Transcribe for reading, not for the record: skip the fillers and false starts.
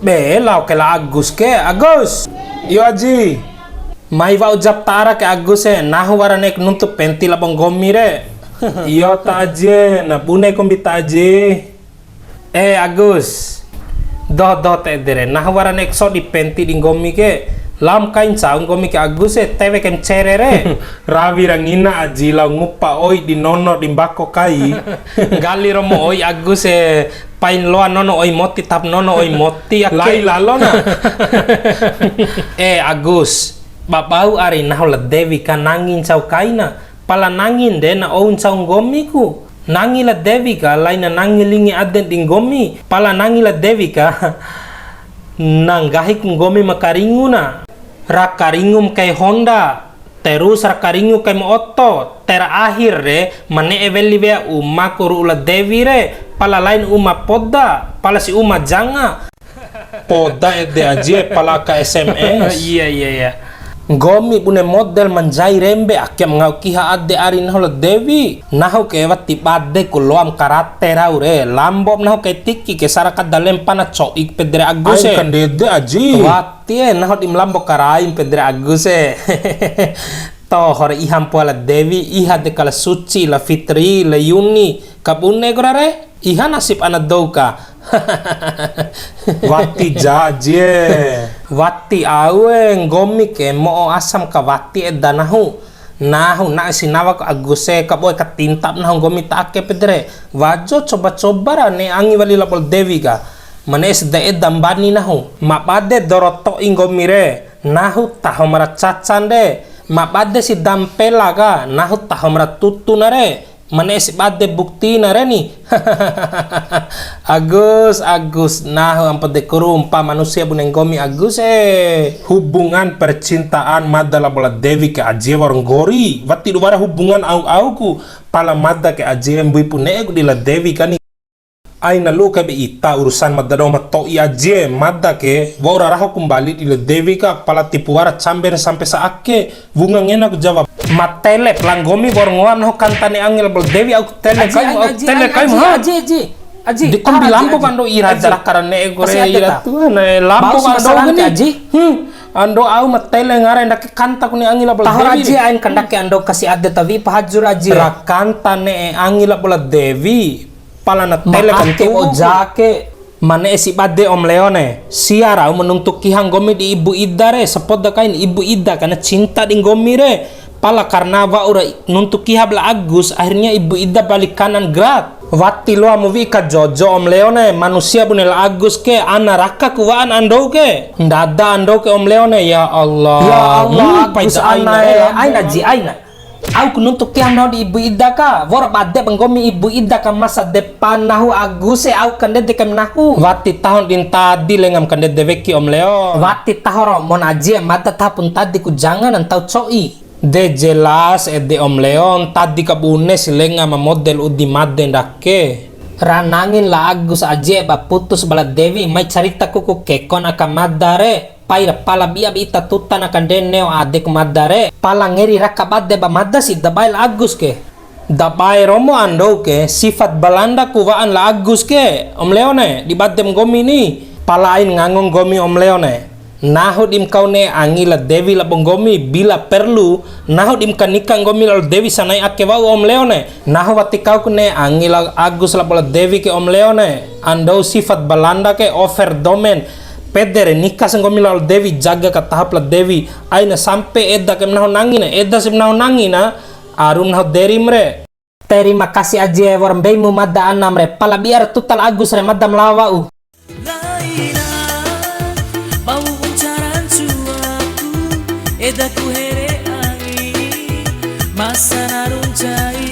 Belau ke la Agus ke Agus. Yo aji. Mai va ujap tara ke Agus nahu warane nuntuk penti la gomi re. Yo ta aji na bune kombi ta aji. Agus. Do te dere nahu warane so di penti di gomi ke. Lam kain saung gomi ke Agus tewe kem cerere. Ravi rangina aji la ngupa oi di nono di bako kai. Gali romo oi Agus pain loa nono oi moti tap nono oi moti Lai lalona. Agus babau ari nahu la Devi ka nangin sau kaina pala nangin de na oun sau gomi ku nangi la Devi ka laina nangi lingi aden ding gomi pala nangi la Devi ka nanggahi kung gomi makaringu na rakaringum kay Honda terus rakaringu kay moto terakhir re mane eveli bea uma kuru la Devi re pala lain uma podda pala si uma janga Poda de aji pala ka SMS. Iya. Gomi bune model manjai rembe akyam ngau kiha ade ari nahu la Devi nahu ke wati bade kuloam karate raure lambom nahu ke tiki ke sarakat dalem pana coik pedre Agus Ai kan de aji. wati nahu dim lambo karaim pedre Agus to hore iham po la Devi iha de kala suci la Fitri la Yuni kabune gorare iha nasib anak douka. Wati jaje. Wati awe gomi ke mo asam ka wati nahu na sinawa ko Agus ka boy katintap nahu gomi take pedre wajo coba ne angi wali lapol Devi ka manes da dambani nahu mapade doroto ingomi re nahu tahomara cacan de mapade si dampela ka nahu tahomara tutu na re manes bade bukti na re ni. Agus nah ampade kurumpa manusia buneng gomi Agus Hubungan percintaan madala bola Devi ke aji warung gori. Wati dubara hubungan au ku pala madda ke aji mbui pune ku di la Devi kani. Ai na lu ke be ita urusan madda do mato i aji madda ke wora raho kembali di la Devi ka pala tipuara camber sampai saake bunga ngena ku jawab matele pelang gomi warung ngam no kantane angel bol Devi aku tele kai ha Aji di kombi lampu kando ira jarak karane gore ira tuan lampu kando gini Aji ando au matele ngare ndak kanta kuni angila bola tahor Aji ain kandake ando kasih ade tavi pahajur Aji rakantane angila bola Devi pala na tele kantu ojake mane si bade om Leone siara menuntuk kihang gomi di ibu Ida re sepot kain ibu Ida karena cinta ding gomi re pala karena wa ura nuntuk kiha bla Agus akhirnya ibu Ida balik kanan gerak wati loa movie ka Jojo om Leone manusia bunel Agus ke ana raka kuwaan ando ke ndada ando ke om Leone ya Allah Agus aina Ji aina aku nuntuk kiha no di ibu Ida ka wor bade penggomi ibu Ida ka masa depan nahu Agus au kande dekem nahu wati tahun din tadi lengam kande deveki om Leo wati tahoro mon Aji mata tapun tadi ku jangan antau coi de jelas de om Leon tadi kabune silenga ma model udi madde ndake ranangin la Agus aje ba putus bala Devi mai carita kuku kekon akan madare paira pala biya bita tutan akan deneo adek madare pala ngeri rakabade ba madda si dabail Agus ke dabai romo ando ke sifat balanda kuwaan la Agus ke om Leone di badem gomi ni palain ngangong gomi om Leone nahu dim kau ne angila Devi la bonggomi bila perlu nahu dim kanikang gomi la Devi sanai ake wau om Leone nahu wati kau ne angila Agus la bola Devi ke om Leone ando sifat balanda ke over domen pedere nikah gomi la Devi jaga ka tahap la Devi aina sampai edda ke nahu nangina edda sim nahu nangina arum nahu derim re terima kasih aja war mbeimu madda anam re pala biar tutal Agus re madam lawau Edaku here ai masa narun jai